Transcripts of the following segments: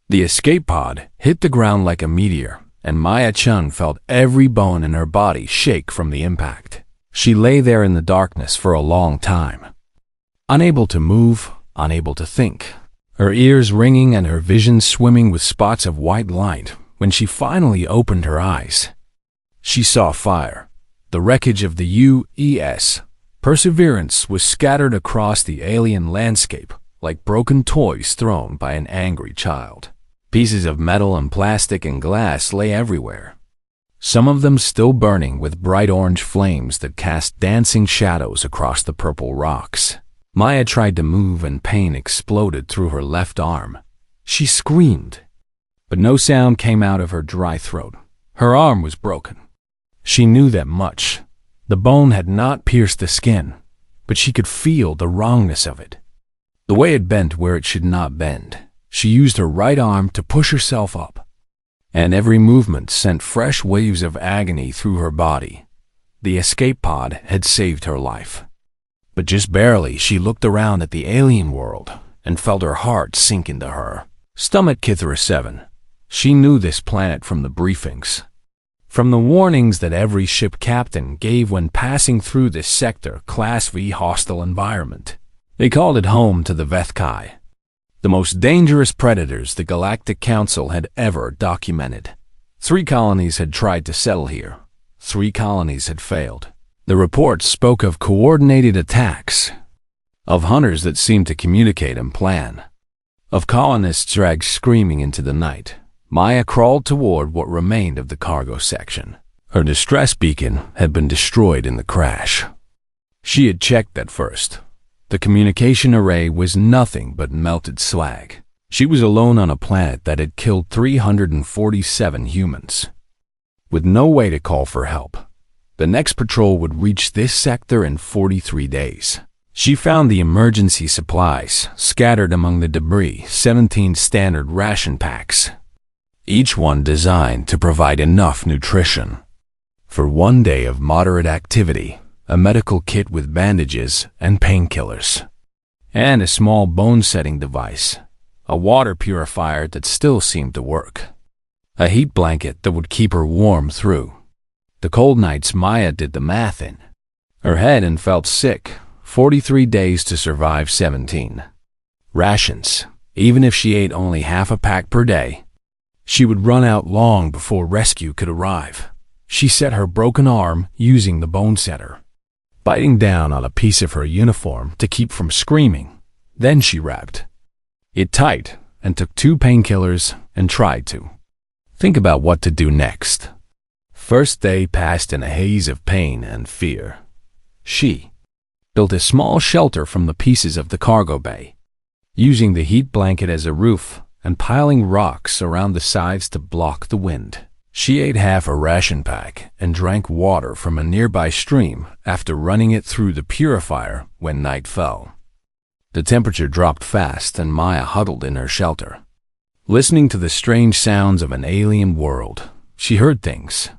The escape pod hit the ground like a meteor, and Maya-chan felt every bone in her body shake from the impact. She lay there in the darkness for a long time, unable to move, unable to think, her ears ringing and her vision swimming with spots of white light. When she finally opened her eyes, she saw fire. The wreckage of the U.S. Perseverance was scattered across the alien landscape like broken toys thrown by an angry child. Pieces of metal and plastic and glass lay everywhere, some of them still burning with bright orange flames that cast dancing shadows across the purple rocks. Maya tried to move and pain exploded through her left arm. She screamed, but no sound came out of her dry throat. Her arm was broken. She knew that much. The bone had not pierced the skin, but she could feel the wrongness of it. The way it bent where it should not bend. She used her right arm to push herself up, and every movement sent fresh waves of agony through her body. The escape pod had saved her life. But just barely. She looked around at the alien world and felt her heart sink into her stomach. Kithra 7. She knew this planet from the briefings, from the warnings that every ship captain gave when passing through this sector Class V hostile environment. They called it home to the Vethkai, the most dangerous predators the Galactic Council had ever documented. 3 colonies had tried to settle here. 3 colonies had failed. The reports spoke of coordinated attacks, of hunters that seemed to communicate and plan, of colonists dragged screaming into the night. Maya crawled toward what remained of the cargo section. Her distress beacon had been destroyed in the crash. She had checked at first. The communication array was nothing but melted slag. She was alone on a planet that had killed 347 humans, with no way to call for help. The next patrol would reach this sector in 43 days. She found the emergency supplies scattered among the debris, 17 standard ration packs, each one designed to provide enough nutrition for 1 day of moderate activity, a medical kit with bandages and painkillers, and a small bone-setting device, a water purifier that still seemed to work, a heat blanket that would keep her warm through the cold nights Maya did the math in her head and felt sick. 43 days to survive 17 rations. Even if she ate only half a pack per day, she would run out long before rescue could arrive. She set her broken arm using the bone setter, biting down on a piece of her uniform to keep from screaming. Then she wrapped it tight and took 2 painkillers and tried to think about what to do next. First day passed in a haze of pain and fear. She built a small shelter from the pieces of the cargo bay, using the heat blanket as a roof and piling rocks around the sides to block the wind. She ate half a ration pack and drank water from a nearby stream after running it through the purifier when night fell. The temperature dropped fast and Maya huddled in her shelter, listening to the strange sounds of an alien world. She heard things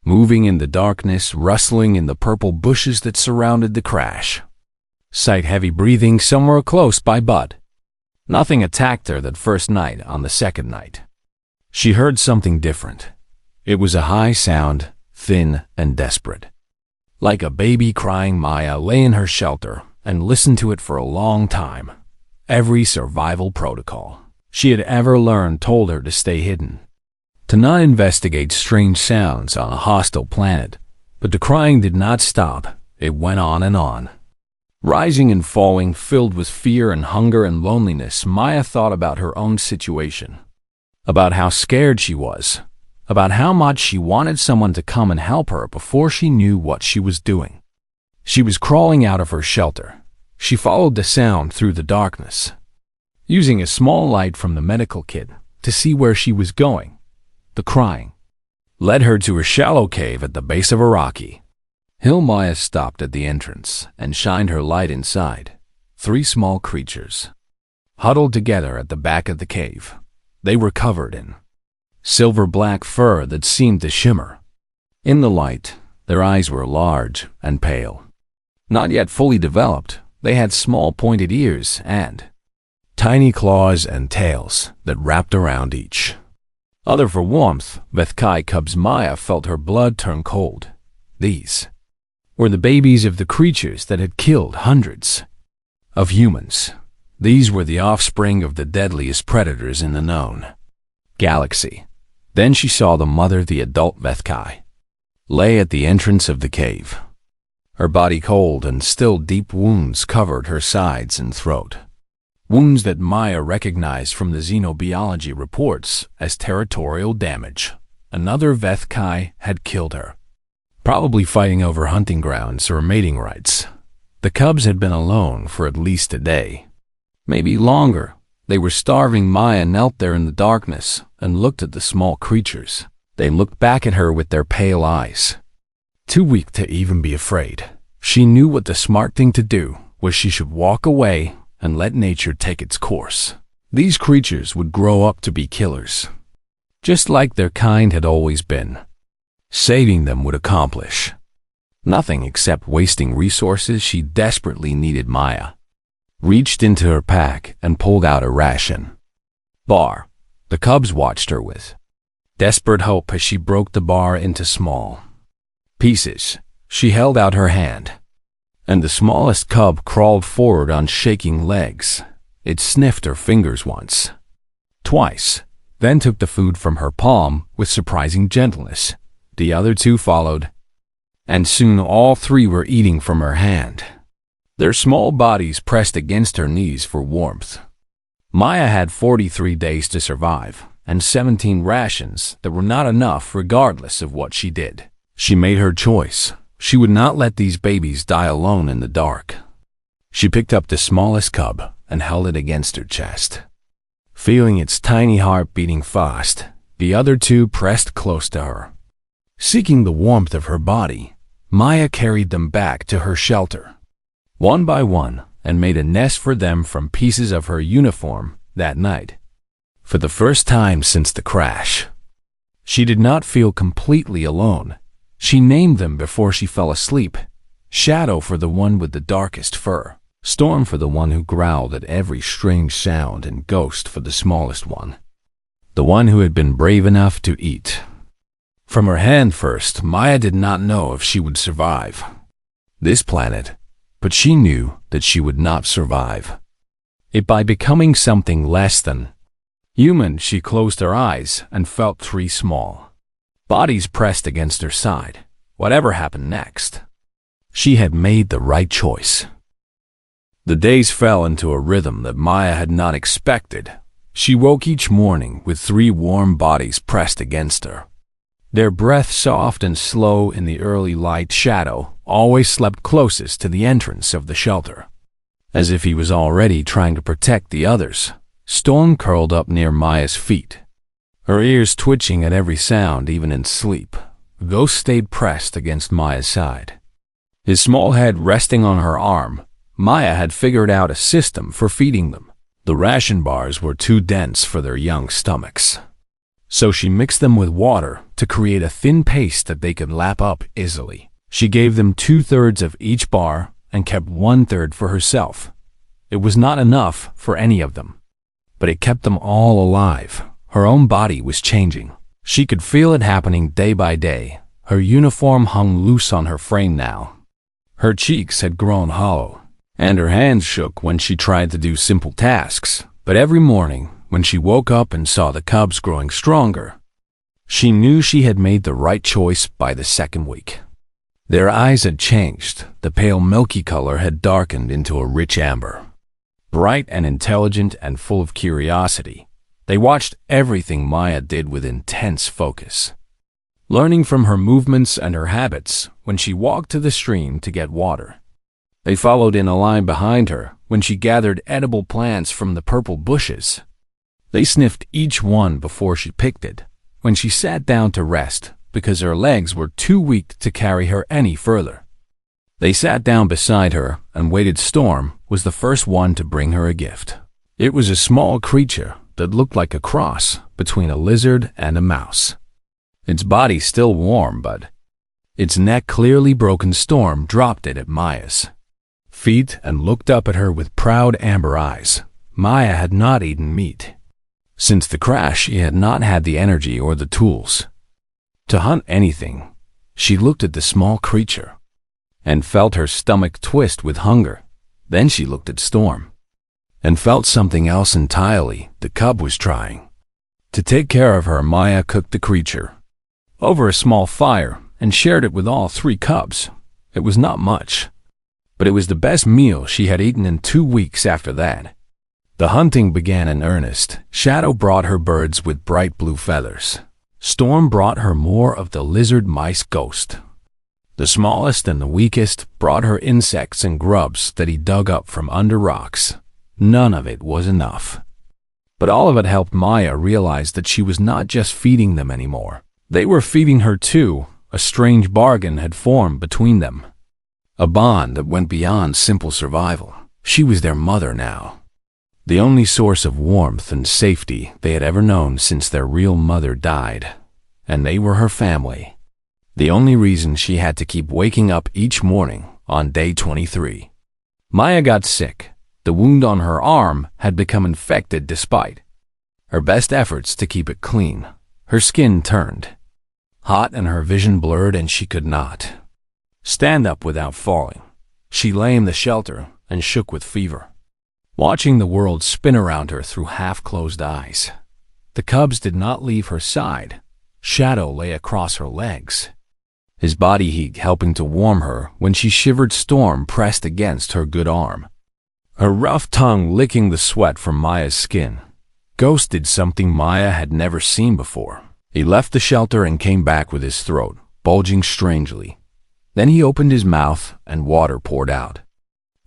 moving in the darkness, rustling in the purple bushes that surrounded the crash. Slight heavy breathing somewhere close by, but nothing attacked her that first night. On the second night, she heard something different. It was a high sound, thin and desperate, like a baby crying. Maya lay in her shelter and listened to it for a long time. Every survival protocol she had ever learned told her to stay hidden, to not investigate strange sounds on a hostile planet. But the crying did not stop. It went on and on, rising and falling, filled with fear and hunger and loneliness. Maya thought about her own situation, about how scared she was, about how much she wanted someone to come and help her before she knew what she was doing. She was crawling out of her shelter. She followed the sound through the darkness, using a small light from the medical kit to see where she was going. The crying led her to a shallow cave at the base of a rocky hill. Maya stopped at the entrance and shined her light inside. 3 small creatures huddled together at the back of the cave. They were covered in silver-black fur that seemed to shimmer in the light. Their eyes were large and pale, not yet fully developed. They had small pointed ears and tiny claws and tails that wrapped around each other for warmth. Vethkai cubs. Maya felt her blood turn cold. These were the babies of the creatures that had killed hundreds of humans. These were the offspring of the deadliest predators in the known galaxy. Then she saw the mother, the adult Vethkai, lay at the entrance of the cave. Her body cold and still, deep wounds covered her sides and throat. Wounds that Maya recognized from the xenobiology reports as territorial damage. Another Vethkai had killed her, probably fighting over hunting grounds or mating rights. The cubs had been alone for at least a day, maybe longer. They were starving. Maya knelt there in the darkness and looked at the small creatures. They looked back at her with their pale eyes. Too weak to even be afraid, she knew what the smart thing to do was. She should walk away and let nature take its course. These creatures would grow up to be killers, just like their kind had always been. Saving them would accomplish nothing except wasting resources. She desperately needed. Maya reached into her pack and pulled out a ration bar. The cubs watched her with desperate hope as she broke the bar into small pieces. She held out her hand, and the smallest cub crawled forward on shaking legs. It sniffed her fingers once, twice, then took the food from her palm with surprising gentleness. The other two followed, and soon all three were eating from her hand, their small bodies pressed against her knees for warmth. Maya had 43 days to survive, and 17 rations that were not enough regardless of what she did. She made her choice. She would not let these babies die alone in the dark. She picked up the smallest cub and held it against her chest. Feeling its tiny heart beating fast, the other two pressed close to her. Seeking the warmth of her body, Maya carried them back to her shelter, one by one, and made a nest for them from pieces of her uniform that night. For the first time since the crash, she did not feel completely alone. She named them before she fell asleep. Shadow for the one with the darkest fur, Storm for the one who growled at every strange sound, and Ghost for the smallest one, the one who had been brave enough to eat from her hand first. Maya did not know if she would survive this planet, but she knew that she would not survive it by becoming something less than human. She closed her eyes and felt 3 small bodies pressed against her side. Whatever happened next, she had made the right choice. The days fell into a rhythm that Maya had not expected. She woke each morning with 3 warm bodies pressed against her. Their breath soft and slow in the early light. Shadow always slept closest to the entrance of the shelter, as if he was already trying to protect the others. Storm curled up near Maya's feet, her ears twitching at every sound even in sleep. Ghost stayed pressed against Maya's side, his small head resting on her arm. Maya had figured out a system for feeding them. The ration bars were too dense for their young stomachs, so she mixed them with water to create a thin paste that they could lap up easily. She gave them 2/3 of each bar and kept 1/3 for herself. It was not enough for any of them, but it kept them all alive. Her own body was changing. She could feel it happening day by day. Her uniform hung loose on her frame now. Her cheeks had grown hollow, and her hands shook when she tried to do simple tasks. But every morning, when she woke up and saw the cubs growing stronger, she knew she had made the right choice by the second week. Their eyes had changed. The pale milky color had darkened into a rich amber. Bright and intelligent and full of curiosity, they watched everything Maya did with intense focus, learning from her movements and her habits. When she walked to the stream to get water, they followed in a line behind her. When she gathered edible plants from the purple bushes, they sniffed each one before she picked it. When she sat down to rest, because her legs were too weak to carry her any further, they sat down beside her and waited. Storm was the first one to bring her a gift. It was a small creature that looked like a cross between a lizard and a mouse. Its body still warm, but its neck clearly broken. Storm dropped it at Maya's feet and looked up at her with proud amber eyes. Maya had not eaten meat. Since the crash, she had not had the energy or the tools to hunt anything. She looked at the small creature and felt her stomach twist with hunger. Then she looked at Storm and felt something else entirely. The cub was trying to take care of her. Maya cooked the creature over a small fire and shared it with all 3 cubs. It was not much, but it was the best meal she had eaten in 2 weeks. After that, the hunting began in earnest. Shadow brought her birds with bright blue feathers. Storm brought her more of the lizard mice ghost. The smallest and the weakest brought her insects and grubs that he dug up from under rocks. None of it was enough, but all of it helped Maya realize that she was not just feeding them anymore. They were feeding her too. A strange bargain had formed between them, a bond that went beyond simple survival. She was their mother now, the only source of warmth and safety they had ever known since their real mother died, and they were her family. The only reason she had to keep waking up each morning on day 23. Maya got sick. The wound on her arm had become infected despite her best efforts to keep it clean. Her skin turned hot and her vision blurred, and she could not stand up without falling. She lay in the shelter and shook with fever, watching the world spin around her through half-closed eyes. The cubs did not leave her side. Shadow lay across her legs, his body heat helping to warm her when she shivered. Storm pressed against her good arm, her rough tongue licking the sweat from Maya's skin. Ghost did something Maya had never seen before. He left the shelter and came back with his throat bulging strangely. Then he opened his mouth and water poured out,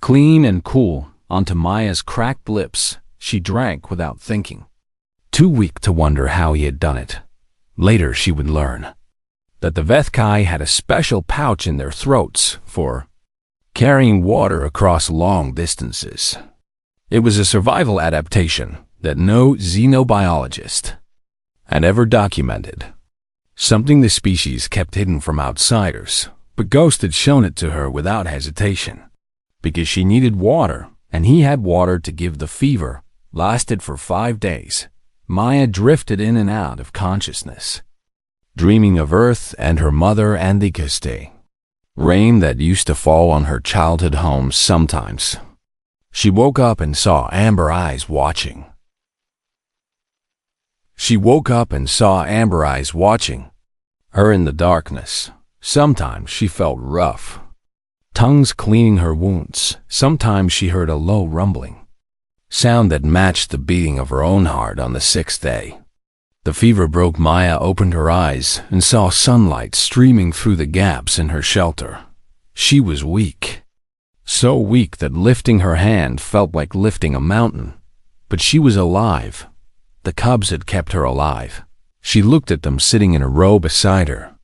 clean and cool, onto Maya's cracked lips. She drank without thinking, too weak to wonder how he had done it. Later she would learn that the Vethkai had a special pouch in their throats for carrying water across long distances. It was a survival adaptation that no xenobiologist had ever documented, something the species kept hidden from outsiders, but Ghost had shown it to her without hesitation, because she needed water, and he had water to give. The fever lasted for 5 days. Maya drifted in and out of consciousness, dreaming of Earth and her mother and the Kiste, rain that used to fall on her childhood home sometimes. She woke up and saw amber eyes watching. Her in the darkness. Sometimes she felt rough tongues cleaning her wounds. Sometimes she heard a low rumbling sound that matched the beating of her own heart on the 6th day. The fever broke. Maya opened her eyes and saw sunlight streaming through the gaps in her shelter. She was weak, so weak that lifting her hand felt like lifting a mountain. But she was alive. The cubs had kept her alive. She looked at them sitting in a row beside her,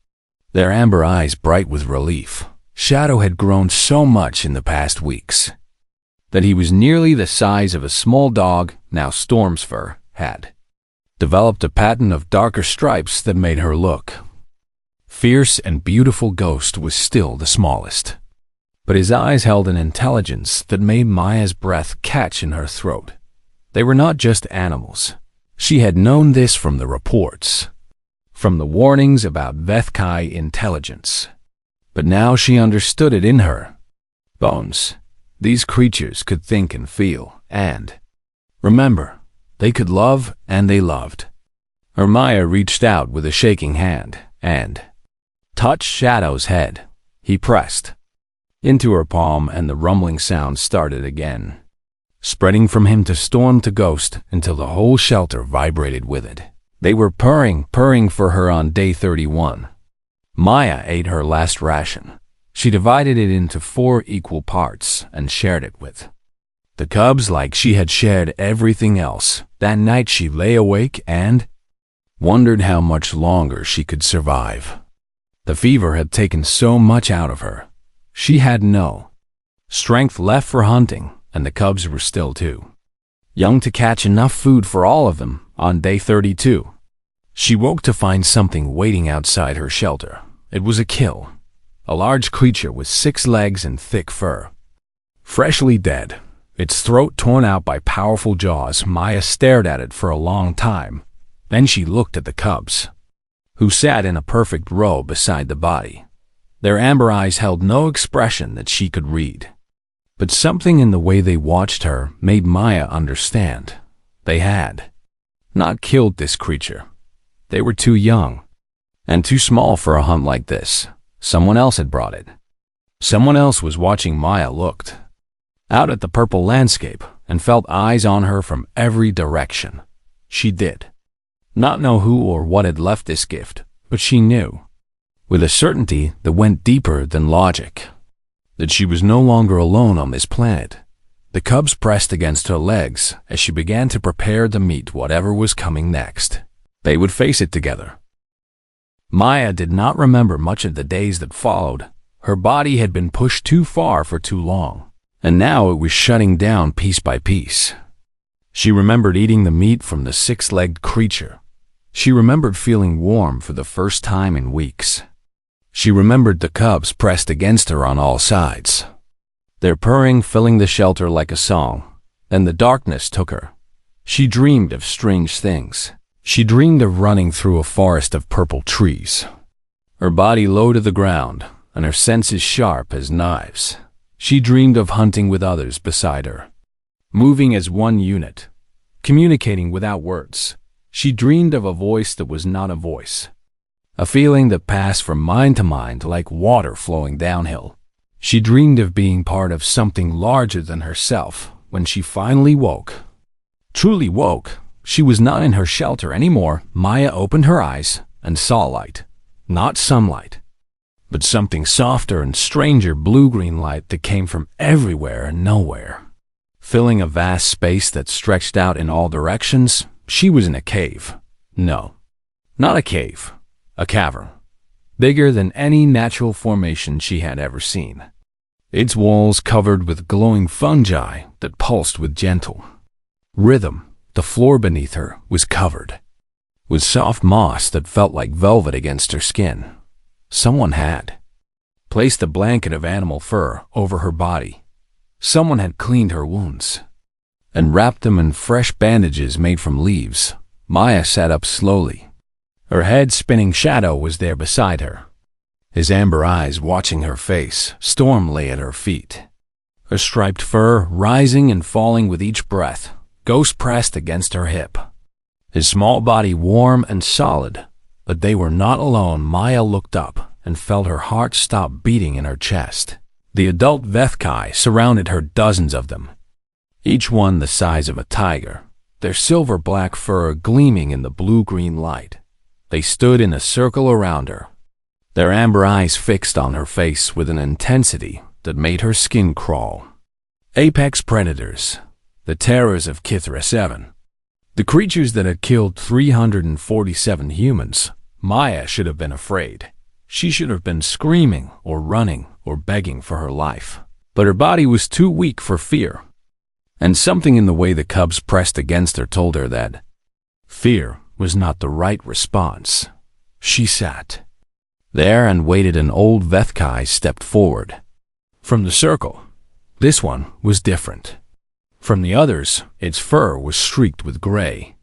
their amber eyes bright with relief. Shadow had grown so much in the past weeks that he was nearly the size of a small dog. Now Storm's fur had developed a pattern of darker stripes that made her look fierce and beautiful. Ghost was still the smallest, but his eyes held an intelligence that made Maya's breath catch in her throat. They were not just animals. She had known this from the reports, from the warnings about Vethkai intelligence. But now she understood it in her bones. These creatures could think and feel, and remember. They could love, and they loved. Her Maya reached out with a shaking hand and touched Shadow's head. He pressed into her palm, and the rumbling sound started again, spreading from him to Storm to Ghost until the whole shelter vibrated with it. They were purring for her on day 31. Maya ate her last ration. She divided it into 4 equal parts and shared it with the cubs like she had shared everything else. That night she lay awake and wondered how much longer she could survive. The fever had taken so much out of her. She had no strength left for hunting, and the cubs were still too young to catch enough food for all of them. On day 32, she woke to find something waiting outside her shelter. It was a kill, a large creature with 6 legs and thick fur. Freshly dead, its throat torn out by powerful jaws. Maya stared at it for a long time. Then she looked at the cubs, who sat in a perfect row beside the body. Their amber eyes held no expression that she could read. But something in the way they watched her made Maya understand. They had not killed this creature. They were too young and too small for a hunt like this. Someone else had brought it. Someone else was watching. Maya looked out at the purple landscape and felt eyes on her from every direction. She did not know who or what had left this gift, but she knew, with a certainty that went deeper than logic, that she was no longer alone on this planet. The cubs pressed against her legs as she began to prepare to meet whatever was coming next. They would face it together. Maya did not remember much of the days that followed. Her body had been pushed too far for too long, and now it was shutting down piece by piece. She remembered eating the meat from the six-legged creature. She remembered feeling warm for the first time in weeks. She remembered the cubs pressed against her on all sides, their purring filling the shelter like a song. Then the darkness took her. She dreamed of strange things. She dreamed of running through a forest of purple trees, her body low to the ground and her senses sharp as knives. She dreamed of hunting with others beside her, moving as one unit, communicating without words. She dreamed of a voice that was not a voice, a feeling that passed from mind to mind like water flowing downhill. She dreamed of being part of something larger than herself. When she finally woke, truly woke, she was not in her shelter anymore. Maya opened her eyes and saw light, not sunlight, but something softer and stranger, blue-green light that came from everywhere and nowhere, filling a vast space that stretched out in all directions. She was in a cave. No, not a cave, a cavern, bigger than any natural formation she had ever seen. Its walls covered with glowing fungi that pulsed with gentle rhythm. The floor beneath her was covered with soft moss that felt like velvet against her skin. Someone had placed a blanket of animal fur over her body. Someone had cleaned her wounds and wrapped them in fresh bandages made from leaves. Maya sat up slowly. Her head spinning. Shadow was there beside her, his amber eyes watching her face. Storm lay at her feet, her striped fur rising and falling with each breath. Ghost pressed against her hip, his small body warm and solid. But they were not alone. Maya looked up and felt her heart stop beating in her chest. The adult Vethkai surrounded her, dozens of them, each one the size of a tiger, their silver-black fur gleaming in the blue-green light. They stood in a circle around her, their amber eyes fixed on her face with an intensity that made her skin crawl. Apex predators, the terrors of Kithra 7. The creatures that had killed 347 humans. Maya should have been afraid. She should have been screaming or running or begging for her life. But her body was too weak for fear. And something in the way the cubs pressed against her told her that fear was not the right response. She sat there and waited. An old Vethkai stepped forward from the circle. This one was different from the others. Its fur was streaked with gray,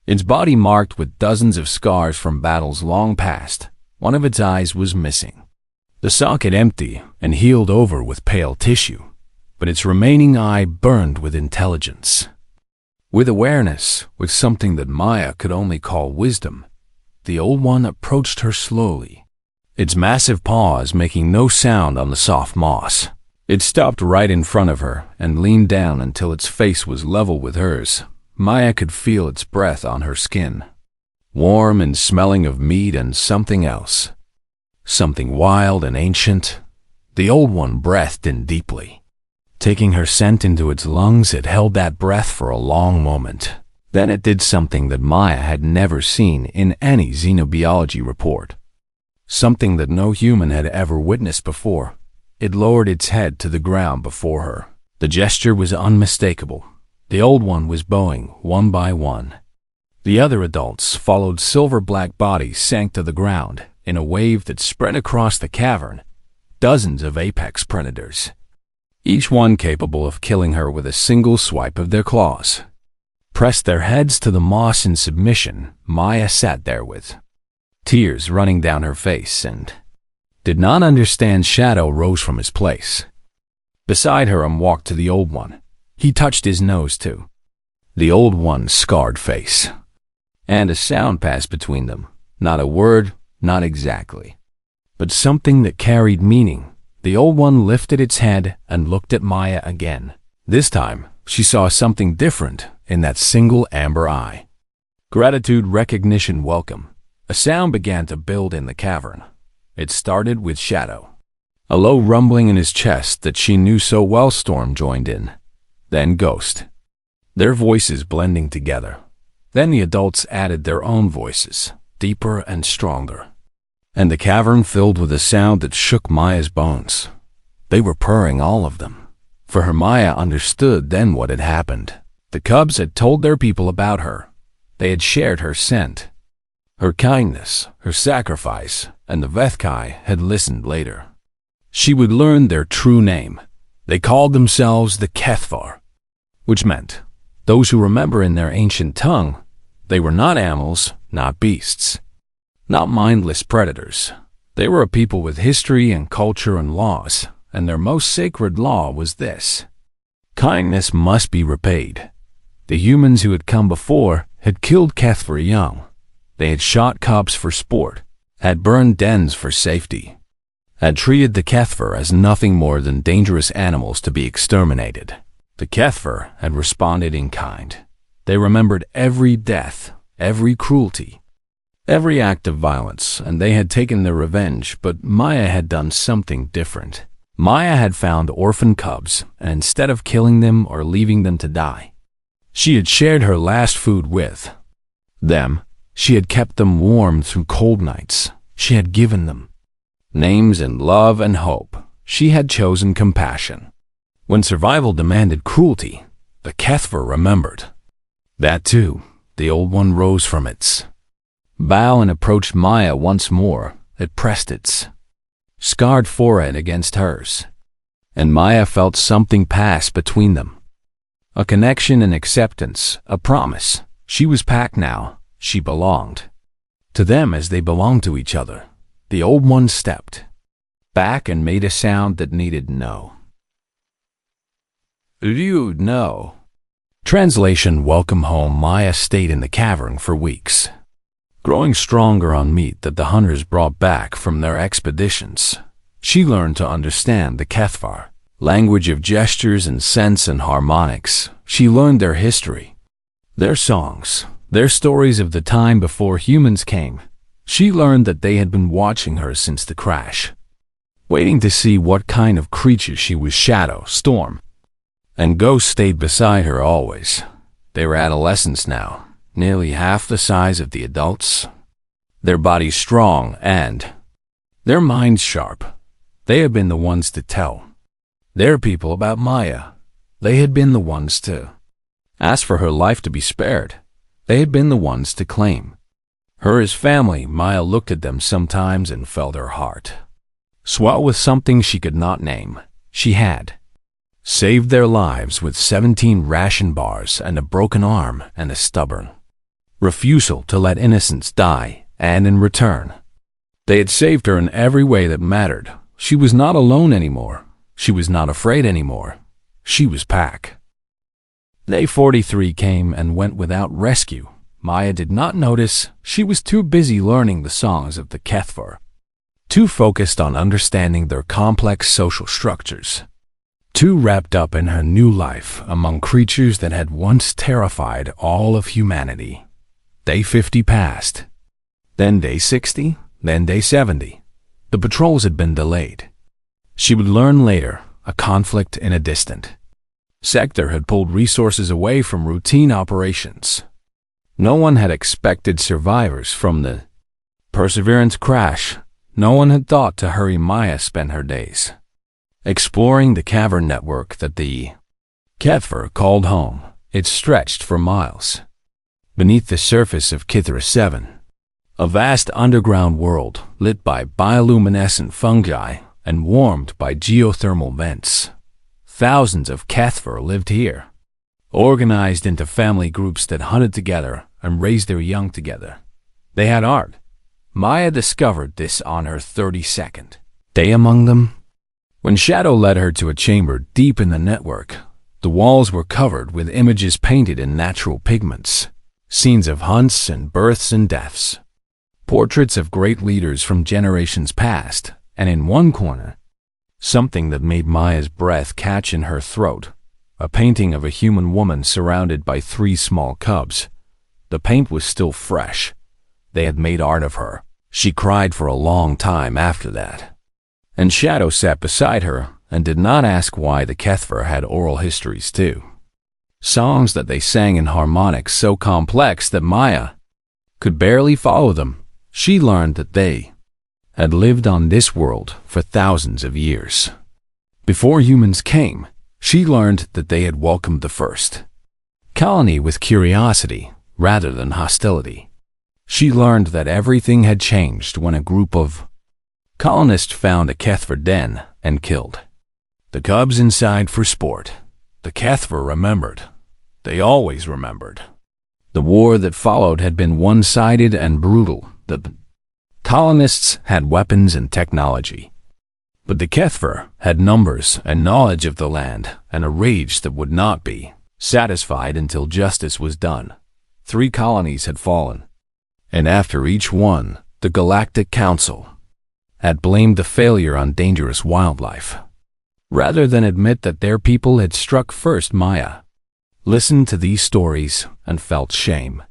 its body marked with dozens of scars from battles long past. One of its eyes was missing, the socket empty and healed over with pale tissue, but its remaining eye burned with intelligence, with awareness, with something that Maya could only call wisdom. The old one approached her slowly, its massive paws making no sound on the soft moss. It stopped right in front of her and leaned down until its face was level with hers. Maya could feel its breath on her skin, warm and smelling of meat and something else, something wild and ancient. The old one breathed in deeply, taking her scent into its lungs. It held that breath for a long moment. Then it did something that Maya had never seen in any xenobiology report, something that no human had ever witnessed before. It lowered its head to the ground before her. The gesture was unmistakable. The old one was bowing one by one. The other adults followed. Silver-black bodies sank to the ground in a wave that spread across the cavern. Dozens of apex predators, each one capable of killing her with a single swipe of their claws. Pressed their heads to the moss in submission, Maya sat there with tears running down her face and did not understand. Shadow rose from his place beside her and walked to the Old One. He touched his nose to the Old One's scarred face, and a sound passed between them. Not a word, not exactly, but something that carried meaning. The Old One lifted its head and looked at Maya again. This time, she saw something different in that single amber eye. Gratitude, recognition, welcome. A sound began to build in the cavern. It started with Shadow. A low rumbling in his chest that she knew so well. Storm joined in. Then Ghost. Their voices blending together. Then the adults added their own voices, deeper and stronger. And the cavern filled with a sound that shook Maya's bones. They were purring, all of them. For her, Maya understood then what had happened. The cubs had told their people about her. They had shared her scent, her kindness, her sacrifice, and the Vethkai had listened later. She would learn their true name. They called themselves the Kethvar, which meant those who remember in their ancient tongue. They were not animals, not beasts, not mindless predators. They were a people with history and culture and laws, and their most sacred law was this: kindness must be repaid. The humans who had come before had killed Kethvar young. They had shot cubs for sport, had burned dens for safety, had treated the Kethvar as nothing more than dangerous animals to be exterminated. The Kethvar had responded in kind. They remembered every death, every cruelty, every act of violence, and they had taken their revenge. But Maya had done something different. Maya had found orphan cubs, and instead of killing them or leaving them to die, she had shared her last food with them. She had kept them warm through cold nights. She had given them names and love and hope. She had chosen compassion. When survival demanded cruelty, the Kethvar remembered that too. The Old One rose from its bow and approached Maya once more. It pressed its scarred forehead against hers, and Maya felt something pass between them. A connection and acceptance, a promise. She was packed now. She belonged to them as they belonged to each other. The Old One stepped back and made a sound that needed no. You know. Translation: Welcome home. Maya stayed in the cavern for weeks, growing stronger on meat that the hunters brought back from their expeditions. She learned to understand the Kethvar, language of gestures and scents and harmonics. She learned their history, their songs, their stories of the time before humans came. She learned that they had been watching her since the crash, waiting to see what kind of creature she was. Shadow, Storm, and Ghost stayed beside her always. They were adolescents now, nearly half the size of the adults, their bodies strong and their minds sharp. They had been the ones to tell their people about Maya. They had been the ones to ask for her life to be spared. They had been the ones to claim her as family. Maya looked at them sometimes and felt her heart swell with something she could not name. She had saved their lives with 17 ration bars and a broken arm and a stubborn refusal to let innocents die, and in return, they had saved her in every way that mattered. She was not alone anymore. She was not afraid anymore. She was pack. Day 43 came and went without rescue. Maya did not notice. She was too busy learning the songs of the Kethvar, too focused on understanding their complex social structures, too wrapped up in her new life among creatures that had once terrified all of humanity. Day 50 passed, then day 60, then day 70. The patrols had been delayed. She would learn later, a conflict in a distant sector had pulled resources away from routine operations. No one had expected survivors from the Perseverance crash. No one had thought to hurry. Maya spent her days exploring the cavern network that the Kethvar called home. It stretched for miles beneath the surface of Kithra 7, a vast underground world lit by bioluminescent fungi and warmed by geothermal vents. Thousands of HFY lived here, organized into family groups that hunted together and raised their young together. They had art. Maya discovered this on her 32nd day among them. When Shadow led her to a chamber deep in the network, the walls were covered with images painted in natural pigments, scenes of hunts and births and deaths, portraits of great leaders from generations past, and in one corner, something that made Maya's breath catch in her throat, a painting of a human woman surrounded by 3 small cubs. The paint was still fresh. They had made art of her. She cried for a long time after that. And Shadow sat beside her and did not ask why the HFY had oral histories too. Songs that they sang in harmonics so complex that Maya could barely follow them. She learned that they had lived on this world for thousands of years. Before humans came, she learned that they had welcomed the first colony with curiosity rather than hostility. She learned that everything had changed when a group of colonists found a HFY den and killed the cubs inside for sport. The HFY remembered. They always remembered. The war that followed had been one-sided and brutal. The colonists had weapons and technology, but the HFY had numbers and knowledge of the land and a rage that would not be satisfied until justice was done. 3 colonies had fallen, and after each one, the Galactic Council had blamed the failure on dangerous wildlife. Rather than admit that their people had struck first, Maya listened to these stories and felt shame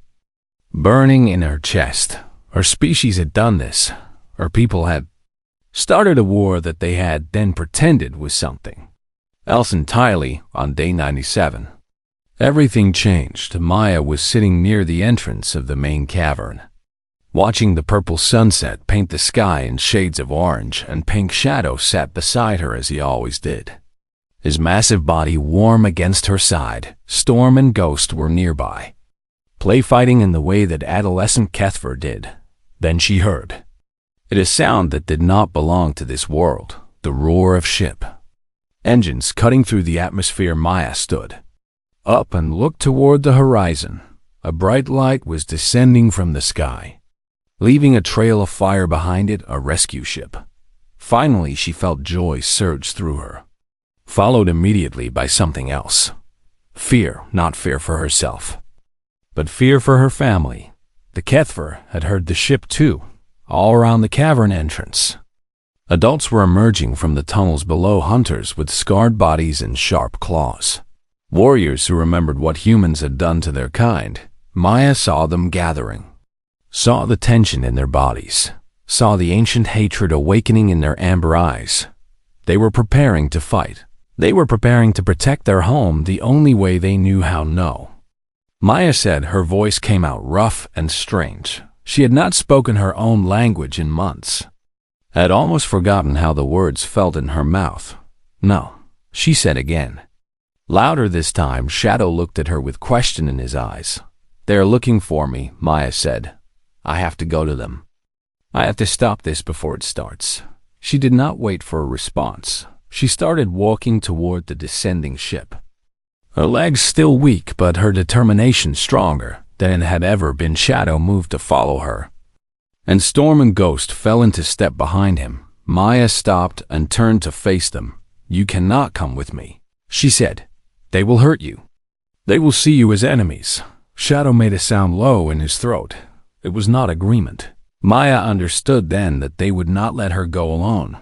burning in her chest. Our species had done this. Our people had started a war that they had then pretended was something else entirely on day 97. Everything changed. Maya was sitting near the entrance of the main cavern, watching the purple sunset paint the sky in shades of orange, and pink. Shadow sat beside her as he always did, his massive body warm against her side. Storm and Ghost were nearby, play fighting in the way that adolescent HFY did. Then she heard it, a sound that did not belong to this world, the roar of ship engines cutting through the atmosphere. Maya stood up and looked toward the horizon. A bright light was descending from the sky, leaving a trail of fire behind it, a rescue ship. Finally, she felt joy surge through her, followed immediately by something else. Fear, not fear for herself, but fear for her family. The HFY had heard the ship too, all around the cavern entrance. Adults were emerging from the tunnels below, hunters with scarred bodies and sharp claws. Warriors who remembered what humans had done to their kind. Maya saw them gathering, saw the tension in their bodies, saw the ancient hatred awakening in their amber eyes. They were preparing to fight. They were preparing to protect their home the only way they knew how. No. Maya said. Her voice came out rough and strange. She had not spoken her own language in months, had almost forgotten how the words felt in her mouth. No, she said again, louder this time. Shadow looked at her with question in his eyes. They are looking for me, Maya said. I have to go to them. I have to stop this before it starts. She did not wait for a response. She started walking toward the descending ship, her legs still weak but her determination stronger than it had ever been. Shadow moved to follow her, and Storm and Ghost fell into step behind him. Maya stopped and turned to face them. You cannot come with me, she said. They will hurt you. They will see you as enemies. Shadow made a sound low in his throat. It was not agreement. Maya understood then that they would not let her go alone.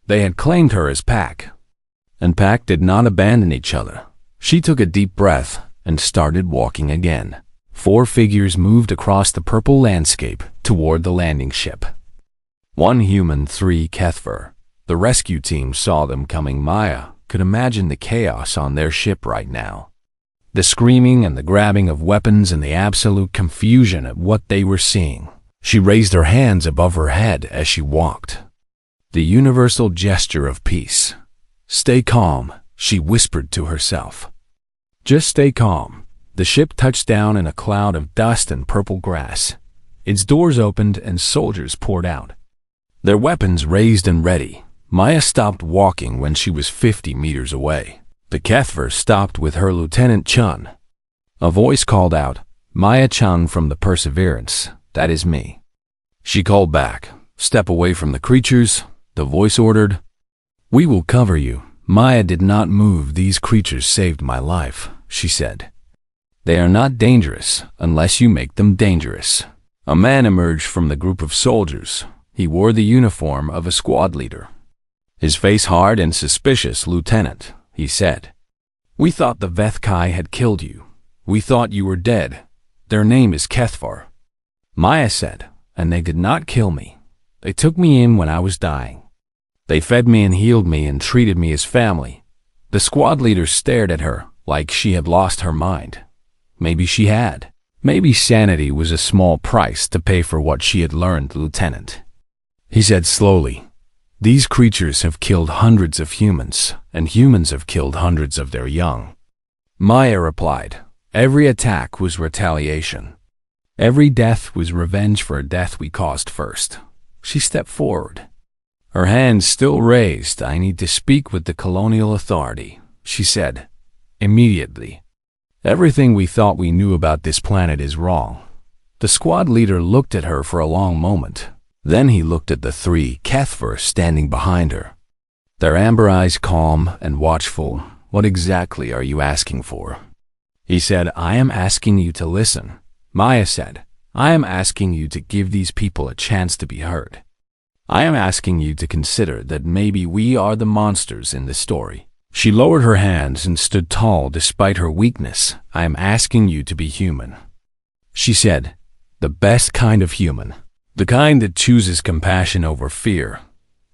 They had claimed her as pack, and pack did not abandon each other. She took a deep breath and started walking again. 4 figures moved across the purple landscape toward the landing ship. 1 human, 3 HFY. The rescue team saw them coming. Maya could imagine the chaos on their ship right now. The screaming and the grabbing of weapons and the absolute confusion at what they were seeing. She raised her hands above her head as she walked, the universal gesture of peace. Stay calm, she whispered to herself. Just stay calm. The ship touched down in a cloud of dust and purple grass. Its doors opened and soldiers poured out, their weapons raised and ready. Maya stopped walking when she was 50 meters away. The Kethver stopped with her Lieutenant Chun. A voice called out, "Maya Chun from the Perseverance, that is me." She called back, "Step away from the creatures," the voice ordered. "We will cover you." Maya did not move. "These creatures saved my life," she said. "They are not dangerous unless you make them dangerous." A man emerged from the group of soldiers. He wore the uniform of a squad leader. His face hard and suspicious. "Lieutenant," he said, "we thought the Vethkai had killed you. We thought you were dead. Their name is Kethvar." Maya said, "And they did not kill me. They took me in when I was dying. They fed me and healed me and treated me as family." The squad leader stared at her like she had lost her mind. Maybe she had. Maybe sanity was a small price to pay for what she had learned, "Lieutenant." He said slowly, "These creatures have killed hundreds of humans, and humans have killed hundreds of their young." Maya replied, "Every attack was retaliation. Every death was revenge for a death we caused first." She stepped forward. Her hands still raised. "I need to speak with the colonial authority," she said. "Immediately. Everything we thought we knew about this planet is wrong." The squad leader looked at her for a long moment. Then he looked at the three Kethver standing behind her. Their amber eyes calm and watchful. "What exactly are you asking for?" He said, "I am asking you to listen." Maya said, "I am asking you to give these people a chance to be heard. I am asking you to consider that maybe we are the monsters in this story." She lowered her hands and stood tall despite her weakness. "I am asking you to be human," she said, "the best kind of human, the kind that chooses compassion over fear."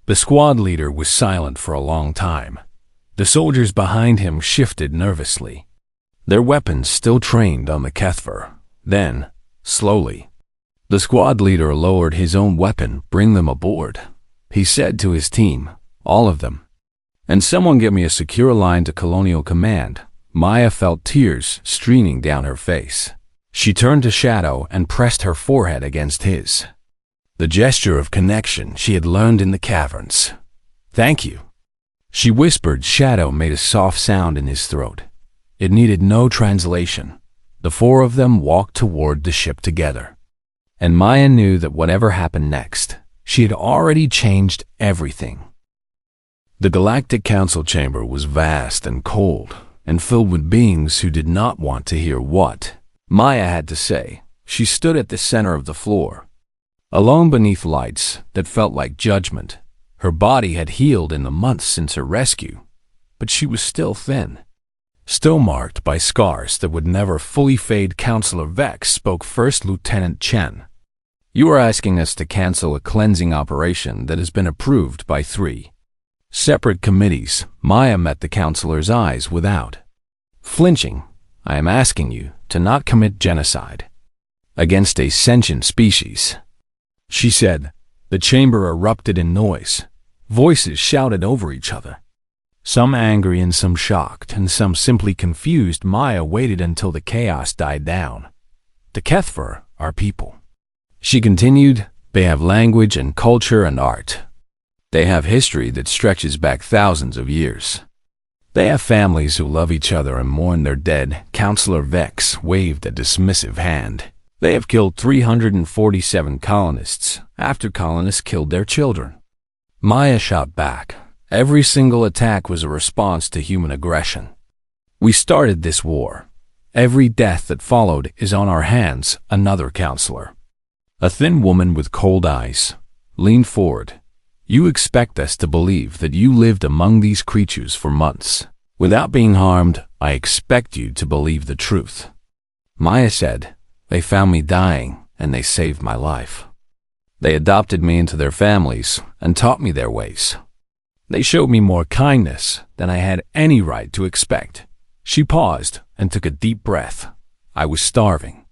The squad leader was silent for a long time. The soldiers behind him shifted nervously, their weapons still trained on the Kethver. Then, slowly, the squad leader lowered his own weapon. "Bring them aboard," he said to his team, "all of them. And someone get me a secure line to Colonial Command." Maya felt tears streaming down her face. She turned to Shadow and pressed her forehead against his. The gesture of connection she had learned in the caverns. "Thank you," she whispered. Shadow made a soft sound in his throat. It needed no translation. The four of them walked toward the ship together. And Maya knew that whatever happened next, she had already changed everything. The Galactic Council chamber was vast and cold, and filled with beings who did not want to hear what Maya had to say. She stood at the center of the floor, alone beneath lights that felt like judgment. Her body had healed in the months since her rescue, but she was still thin, still marked by scars that would never fully fade. Counselor Vex spoke first. "Lieutenant Chen, you are asking us to cancel a cleansing operation that has been approved by 3 separate committees." Maya met the counselor's eyes without flinching. "I am asking you to not commit genocide against a sentient species," she said. The chamber erupted in noise. Voices shouted over each other, some angry and some shocked and some simply confused. Maya waited until the chaos died down. "The Kethver are people," she continued. "They have language and culture and art. They have history that stretches back thousands of years. They have families who love each other and mourn their dead." Counselor Vex waved a dismissive hand. "They have killed 347 colonists after colonists killed their children." Maya shot back. "Every single attack was a response to human aggression. We started this war. Every death that followed is on our hands." Another counselor, a thin woman with cold eyes, leaned forward. "You expect us to believe that you lived among these creatures for months without being harmed. I expect you to believe the truth." Maya said, "They found me dying, and they saved my life. They adopted me into their families and taught me their ways. They showed me more kindness than I had any right to expect." She paused and took a deep breath. "I was starving,"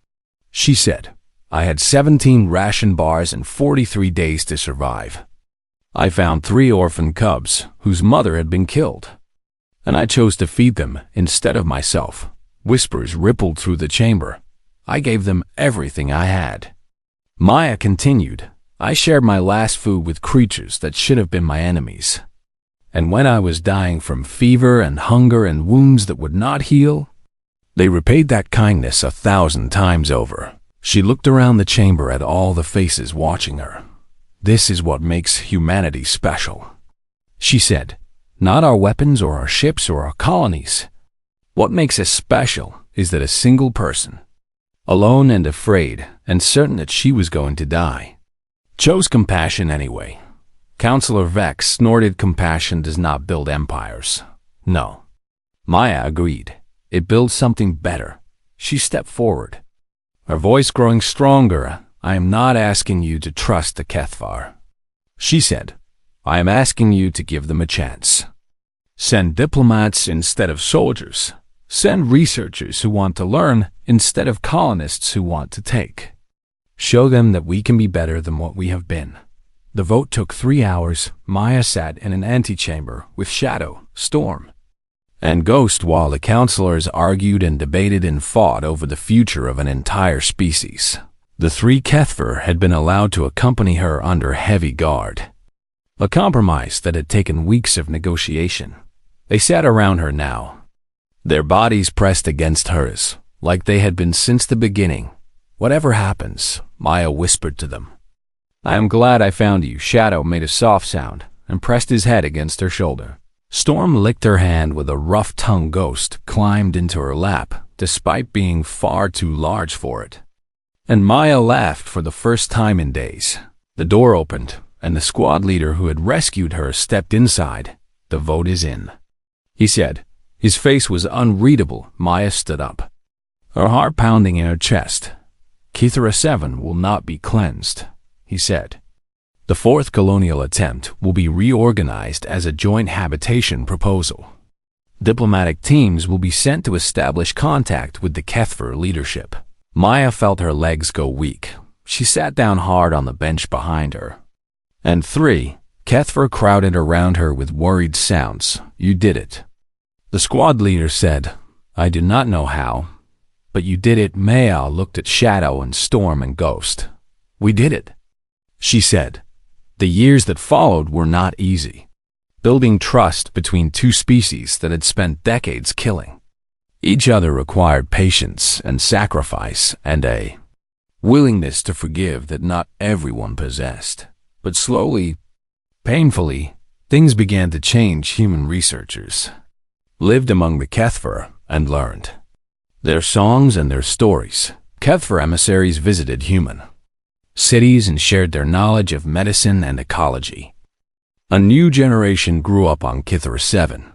she said. "I had 17 ration bars and 43 days to survive. I found 3 orphan cubs whose mother had been killed, and I chose to feed them instead of myself." Whispers rippled through the chamber. "I gave them everything I had." Maya continued, "I shared my last food with creatures that should have been my enemies. And when I was dying from fever and hunger and wounds that would not heal, they repaid that kindness 1,000 times over. She looked around the chamber at all the faces watching her. This is what makes humanity special, she said. Not our weapons or our ships or our colonies. What makes us special is that a single person, alone and afraid and certain that she was going to die, chose compassion anyway. Counselor Vex snorted. Compassion does not build empires. No. Maya agreed. It builds something better. She stepped forward, her voice growing stronger. I am not asking you to trust the Kethvar, she said. I am asking you to give them a chance. Send diplomats instead of soldiers. Send researchers who want to learn instead of colonists who want to take. Show them that we can be better than what we have been. The vote took 3 hours. Maya sat in an antechamber with Shadow, Storm, and Ghost while the counselors argued and debated and fought over the future of an entire species. The 3 Kethvar had been allowed to accompany her under heavy guard, a compromise that had taken weeks of negotiation. They sat around her now, their bodies pressed against hers, like they had been since the beginning. Whatever happens, Maya whispered to them. I am glad I found you. Shadow made a soft sound and pressed his head against her shoulder. Storm licked her hand with a rough tongue. Ghost climbed into her lap, despite being far too large for it. And Maya laughed for the first time in days. The door opened, and the squad leader who had rescued her stepped inside. The vote is in, he said. His face was unreadable. Maya stood up, her heart pounding in her chest. Kithara 7 will not be cleansed, he said. The 4th colonial attempt will be reorganized as a joint habitation proposal. Diplomatic teams will be sent to establish contact with the Kethvar leadership. Maya felt her legs go weak. She sat down hard on the bench behind her. And 3 Kethvar crowded around her with worried sounds. You did it, the squad leader said. I do not know how, but you did it. Maya looked at Shadow and Storm and Ghost. We did it, she said. The years that followed were not easy. Building trust between 2 species that had spent decades killing each other required patience and sacrifice and a willingness to forgive that not everyone possessed. But slowly, painfully, things began to change. Human researchers lived among the Kethvar and learned their songs and their stories. Kethvar emissaries visited human cities and shared their knowledge of medicine and ecology. A new generation grew up on Kithara 7.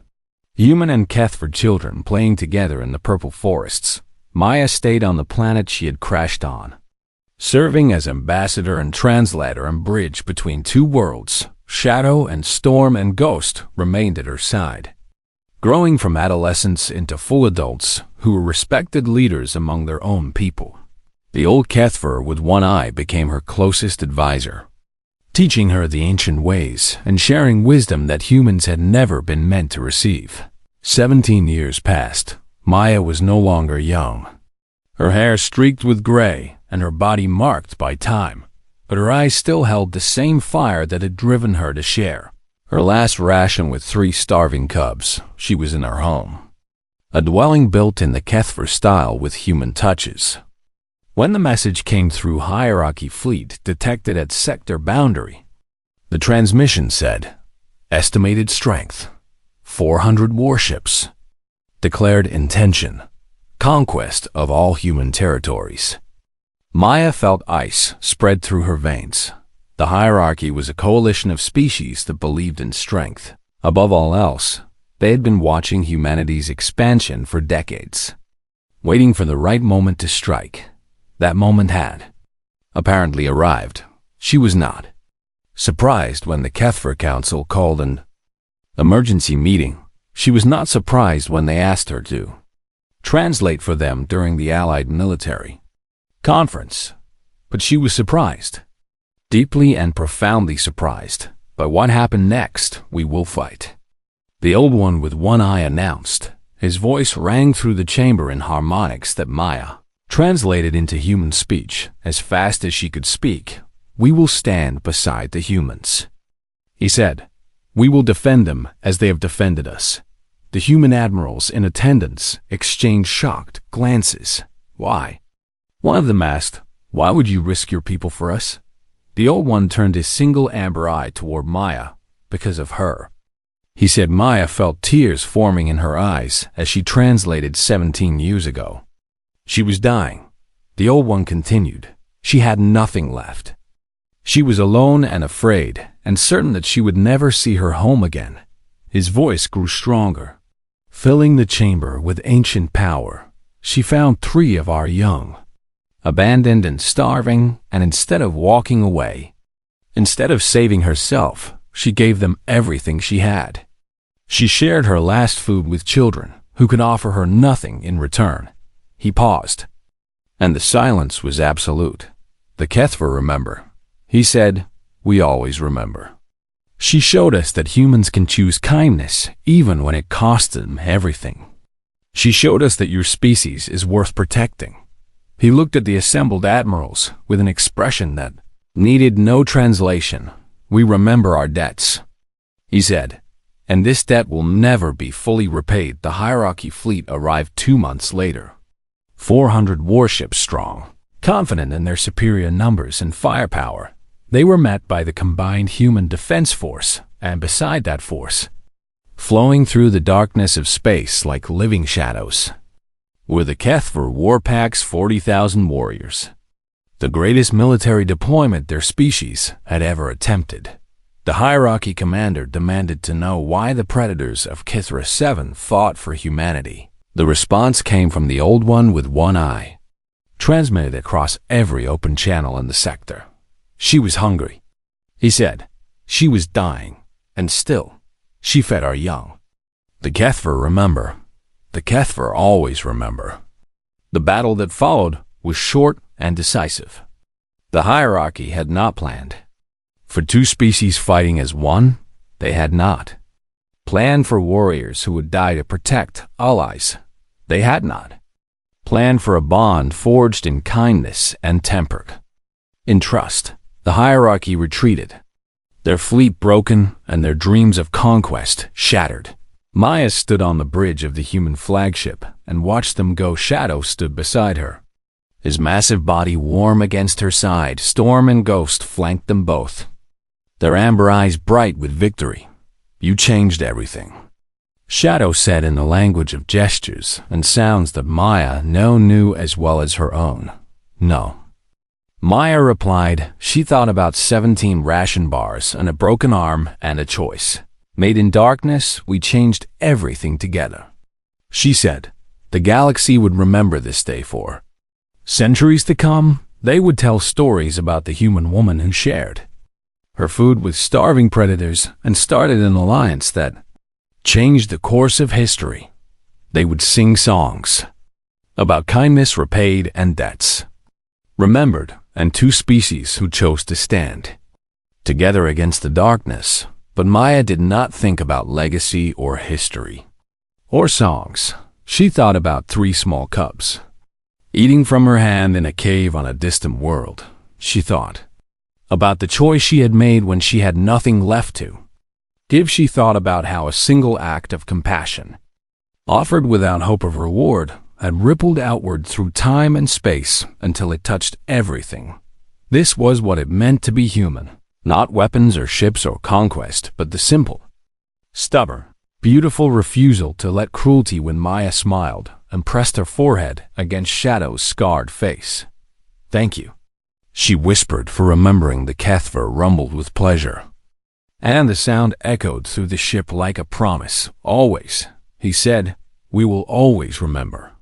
Human and Kethvar children playing together in the purple forests. Maya stayed on the planet she had crashed on, serving as ambassador and translator and bridge between 2 worlds. Shadow and Storm and Ghost remained at her side, growing from adolescents into full adults who were respected leaders among their own people. The old Kethvar with one eye became her closest advisor, teaching her the ancient ways and sharing wisdom that humans had never been meant to receive. 17 years passed. Maya was no longer young, her hair streaked with gray and her body marked by time, but her eyes still held the same fire that had driven her to share her last ration with 3 starving cubs. She was in her home, a dwelling built in the Kethvar style with human touches. When the message came through Hierarchy Fleet detected at sector boundary, the transmission said, estimated strength, 400 warships, declared intention, conquest of all human territories. Maya felt ice spread through her veins. The hierarchy was a coalition of species that believed in strength. Above all else, they had been watching humanity's expansion for decades, waiting for the right moment to strike. That moment had apparently arrived. She was not surprised when the Kethvar Council called an emergency meeting. She was not surprised when they asked her to translate for them during the Allied military conference. But she was surprised, deeply and profoundly surprised, by what happened next. We will fight, the old one with one eye announced. His voice rang through the chamber in harmonics that Maya translated into human speech as fast as she could speak. We will stand beside the humans, he said. We will defend them as they have defended us." The human admirals in attendance exchanged shocked glances. "Why?" One of them asked, "Why would you risk your people for us?" The old one turned his single amber eye toward Maya. "Because of her." He said Maya felt tears forming in her eyes as she translated 17 years ago. She was dying. The old one continued. She had nothing left. She was alone and afraid, and certain that she would never see her home again. His voice grew stronger, filling the chamber with ancient power. "She found 3 of our young, abandoned and starving, and instead of walking away, instead of saving herself, she gave them everything she had. She shared her last food with children who could offer her nothing in return." He paused, and the silence was absolute. "The KindnHFY remember," he said. "We always remember. She showed us that humans can choose kindness even when it costs them everything. She showed us that your species is worth protecting." He looked at the assembled admirals with an expression that needed no translation. "We remember our debts," he said, "and this debt will never be fully repaid." The hierarchy fleet arrived 2 months later, 400 warships strong, confident in their superior numbers and firepower. They were met by the combined human defense force, and beside that force, flowing through the darkness of space like living shadows, were the KindnHFY War Pack's 40,000 warriors, the greatest military deployment their species had ever attempted. The hierarchy commander demanded to know why the predators of KindnHFY 7 fought for humanity. The response came from the old one with one eye, transmitted across every open channel in the sector. "She was hungry," he said. "She was dying, and still, she fed our young. The KindnHFY remember. The KindnHFY always remember." The battle that followed was short and decisive. The hierarchy had not planned for 2 species fighting as one. They had not planned for warriors who would die to protect allies. They had not planned for a bond forged in kindness and tempered in trust. The hierarchy retreated, their fleet broken and their dreams of conquest shattered. Maya stood on the bridge of the human flagship and watched them go. Shadow stood beside her, his massive body warm against her side. Storm and Ghost flanked them both, their amber eyes bright with victory. "You changed everything," Shadow said in the language of gestures and sounds that Maya knew as well as her own. "No." Maya replied. She thought about 17 ration bars and a broken arm and a choice. "Made in darkness, we changed everything together," she said. "The galaxy would remember this day for centuries to come. They would tell stories about the human woman who shared her food with starving predators and started an alliance that changed the course of history. They would sing songs about kindness repaid and debts remembered, and 2 species who chose to stand together against the darkness." But Maya did not think about legacy or history or songs. She thought about 3 small cubs eating from her hand in a cave on a distant world. She thought about the choice she had made when she had nothing left to give. She thought about how a single act of compassion, offered without hope of reward, had rippled outward through time and space until it touched everything. This was what it meant to be human. Not weapons or ships or conquest, but the simple, stubborn, beautiful refusal to let cruelty win. Maya smiled and pressed her forehead against Shadow's scarred face. "Thank you," she whispered, "for remembering." The KindnHFY rumbled with pleasure, and the sound echoed through the ship like a promise. "Always," he said, "we will always remember."